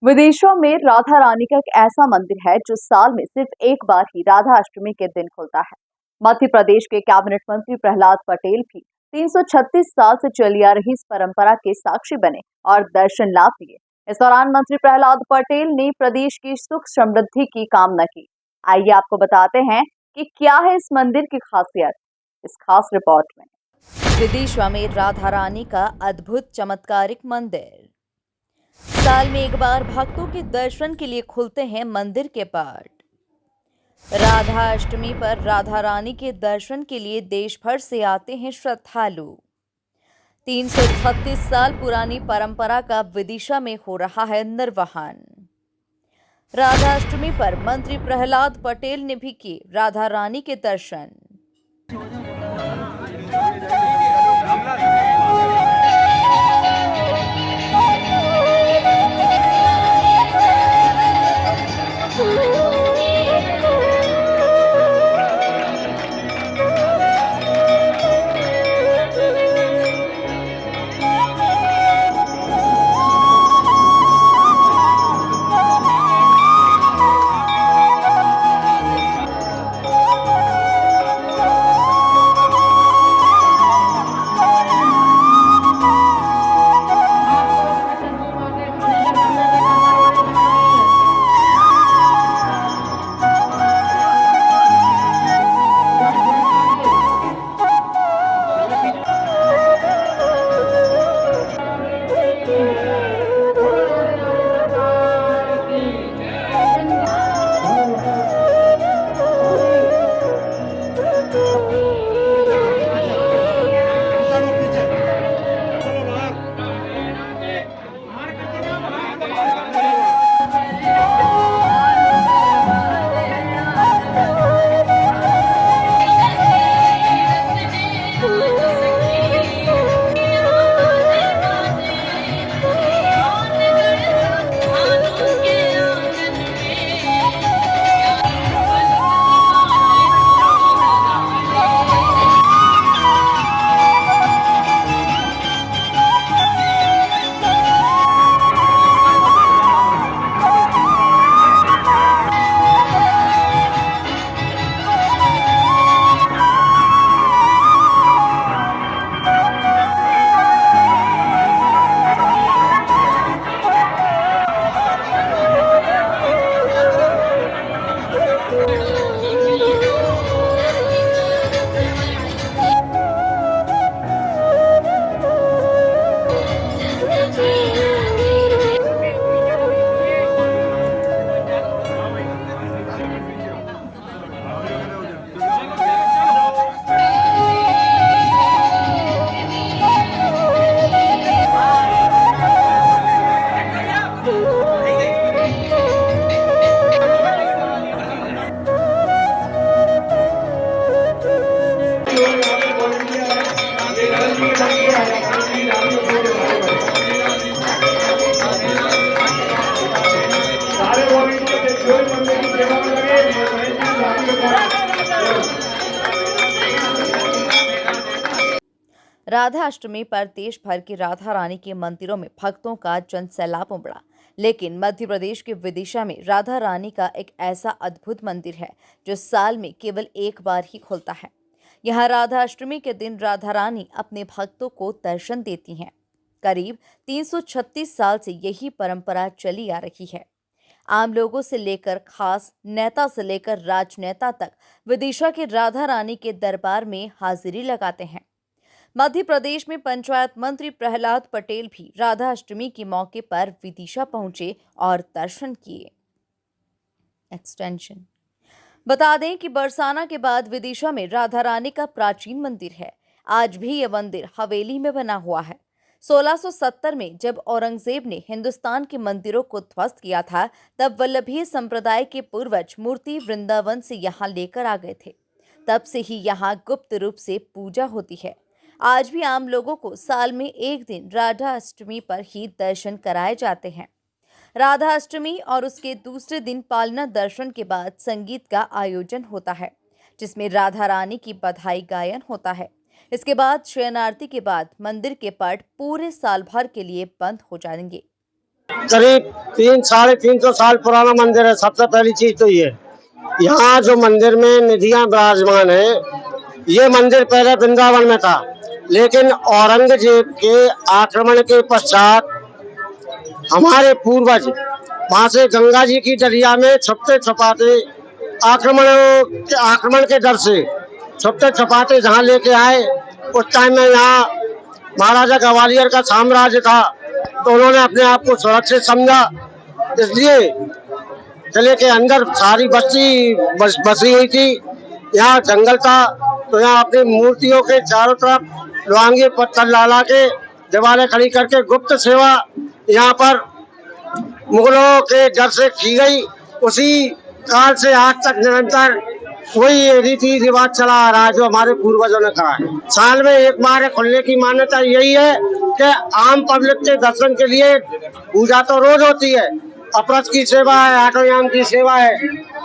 विदेशों में राधा रानी का एक ऐसा मंदिर है जो साल में सिर्फ एक बार ही राधा अष्टमी के दिन खुलता है। मध्य प्रदेश के कैबिनेट मंत्री प्रहलाद पटेल भी 336 साल से चली आ रही इस परंपरा के साक्षी बने और दर्शन लाभ लिए। इस दौरान मंत्री प्रहलाद पटेल ने प्रदेश की सुख समृद्धि की कामना की। आइए आपको बताते हैं कि क्या है इस मंदिर की खासियत, इस खास रिपोर्ट में। विदिशा में राधा रानी का अद्भुत चमत्कारिक मंदिर। साल में एक बार भक्तों के दर्शन के लिए खुलते हैं मंदिर के पट। राधा अष्टमी पर राधा रानी के दर्शन के लिए देश भर से आते हैं श्रद्धालु। 336 साल पुरानी परंपरा का विदिशा में हो रहा है निर्वहन। राधा अष्टमी पर मंत्री प्रहलाद पटेल ने भी किए राधा रानी के दर्शन। राधा अष्टमी पर देश भर के राधा रानी के मंदिरों में भक्तों का जनसैलाब उमड़ा। लेकिन मध्य प्रदेश के विदिशा में राधा रानी का एक ऐसा अद्भुत मंदिर है जो साल में केवल एक बार ही खुलता है। यहाँ राधा अष्टमी के दिन राधा रानी अपने भक्तों को दर्शन देती हैं। करीब 336 साल से यही परंपरा चली आ रही है। आम लोगों से लेकर खास नेता से लेकर राजनेता तक विदिशा के राधा रानी के दरबार में हाजिरी लगाते हैं। मध्य प्रदेश में पंचायत मंत्री प्रहलाद पटेल भी राधा अष्टमी के मौके पर विदिशा पहुंचे और दर्शन किए। एक्सटेंशन बता दें कि बरसाना के बाद विदिशा में राधा रानी का प्राचीन मंदिर है। आज भी यह मंदिर हवेली में बना हुआ है। 1670 में जब औरंगजेब ने हिंदुस्तान के मंदिरों को ध्वस्त किया था, तब वल्लभीय संप्रदाय के पूर्वज मूर्ति वृंदावन से यहाँ लेकर आ गए थे। तब से ही यहाँ गुप्त रूप से पूजा होती है। आज भी आम लोगों को साल में एक दिन राधा अष्टमी पर ही दर्शन कराए जाते हैं। राधा अष्टमी और उसके दूसरे दिन पालना दर्शन के बाद संगीत का आयोजन होता है, जिसमें राधा रानी की बधाई गायन होता है। इसके बाद शयन आरती के बाद मंदिर के पट पूरे साल भर के लिए बंद हो जाएंगे। करीब 300-350 साल पुराना मंदिर है। सबसे पहली चीज तो ये, यहाँ जो मंदिर में निधियां विराजमान है, ये मंदिर पहले वृंदावन में था, लेकिन औरंगजेब के आक्रमण के पश्चात हमारे पूर्वज वहां से गंगा जी की दरिया में छुपते छुपाते आक्रमण के डर से छुपते छुपाते जहाँ लेके आए, उस टाइम में यहाँ महाराजा ग्वालियर का साम्राज्य था, तो उन्होंने अपने आप को सुरक्षित समझा, इसलिए किले के अंदर सारी बस्ती बसी हुई थी। यहाँ जंगल था, तो यहाँ अपनी मूर्तियों के चारों तरफ लोहांगे पत्थर ला के दीवारें खड़ी करके गुप्त सेवा यहाँ पर मुगलों के डर से की गई। उसी काल से आज तक निरंतर वही रीति रिवाज चला आ रहा है जो हमारे पूर्वजों ने कहा है। साल में एक बार खुलने की मान्यता यही है कि आम पब्लिक के दर्शन के लिए पूजा तो रोज होती है, अपरस की सेवा है, आटोयाम की सेवा है,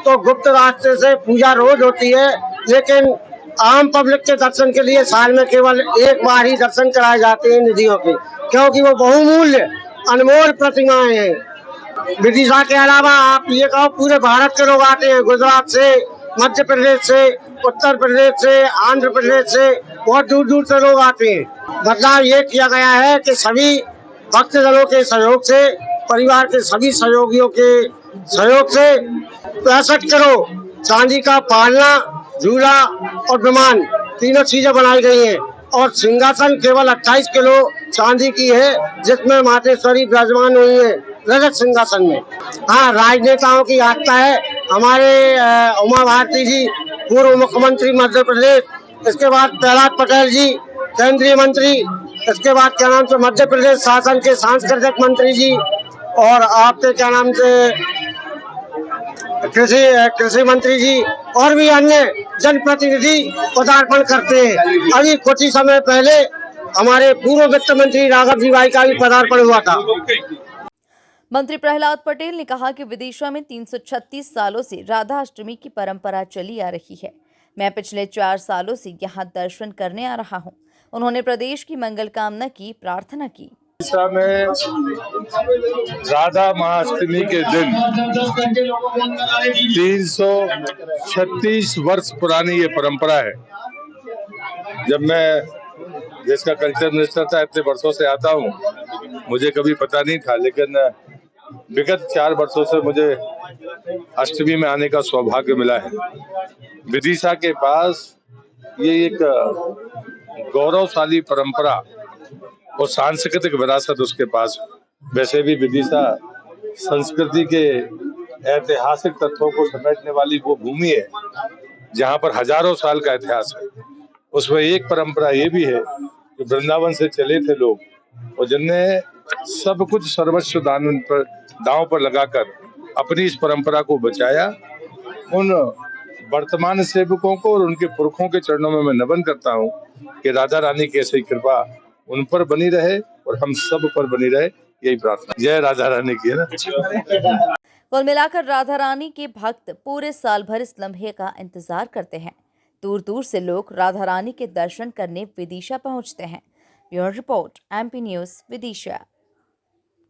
तो गुप्त रास्ते से पूजा रोज होती है, लेकिन आम पब्लिक के दर्शन के लिए साल में केवल एक बार ही दर्शन कराए जाते हैं निधियों के, क्योंकि वो बहुमूल्य अनमोल प्रतिमाएं हैं। विदिशा के अलावा आप ये कहो पूरे भारत के लोग आते हैं, गुजरात से, मध्य प्रदेश से, उत्तर प्रदेश से, आंध्र प्रदेश से, बहुत दूर दूर से लोग आते हैं। बदलाव ये किया गया है कि सभी भक्तजनों के सहयोग से, परिवार के सभी सहयोगियों के सहयोग से 65 करोड़ चांदी का पालना, झूला और विमान तीनों चीजें बनाई गई हैं, और सिंहासन केवल 28 किलो चांदी की है, जिसमें मातेश्वरी विराजमान हुई है रजत सिंहासन में। हाँ, राजनेताओं की आस्था है। हमारे उमा भारती जी पूर्व मुख्यमंत्री मध्य प्रदेश, इसके बाद प्रहलाद पटेल जी केंद्रीय मंत्री, इसके बाद क्या नाम से मध्य प्रदेश शासन के सांस्कृतिक मंत्री जी, और आपके क्या नाम से कृषि मंत्री जी, और भी अन्य जनप्रतिनिधि पदार्पण करते हैं। अभी कुछ ही समय पहले हमारे पूर्व वित्त मंत्री राघव जी भाई का भी पदार्पण हुआ था। मंत्री प्रहलाद पटेल ने कहा कि विदिशा में 336 सालों से राधा अष्टमी की परंपरा चली आ रही है। मैं पिछले 4 सालों से यहाँ दर्शन करने आ रहा हूँ। उन्होंने प्रदेश की मंगल कामना की, प्रार्थना की। विदिशा में राधा महाअष्टमी के दिन 336 वर्ष पुरानी ये परंपरा है। जब मैं देश का कल्चर मिनिस्टर था, इतने वर्षों से आता हूँ, मुझे कभी पता नहीं था, लेकिन विगत 4 वर्षों से मुझे अष्टमी में आने का सौभाग्य मिला है। विदिशा के पास ये एक गौरवशाली परंपरा और सांस्कृतिक विरासत उसके पास। वैसे भी विदिशा संस्कृति के ऐतिहासिक तत्वों को समेटने वाली वो भूमि है जहाँ पर हजारों साल का इतिहास है। उसमें एक परंपरा ये भी है कि वृंदावन से चले थे लोग, और जिनने सब कुछ सर्वस्व दांव पर लगाकर अपनी इस परंपरा को बचाया। उन वर्तमान सेवकों को और उनके पुरखों के चरणों में मैं नमन करता हूँ कि राधा रानी की ऐसी कृपा उन पर बनी रहे और हम सब पर बनी रहे, यही प्रार्थना। जय राधा रानी की है ना। कुल मिलाकर राधा रानी के भक्त पूरे साल भर इस लम्हे का इंतजार करते हैं। दूर दूर से लोग राधा रानी के दर्शन करने विदिशा पहुंचते हैं। Bureau report, MP news, Vidisha.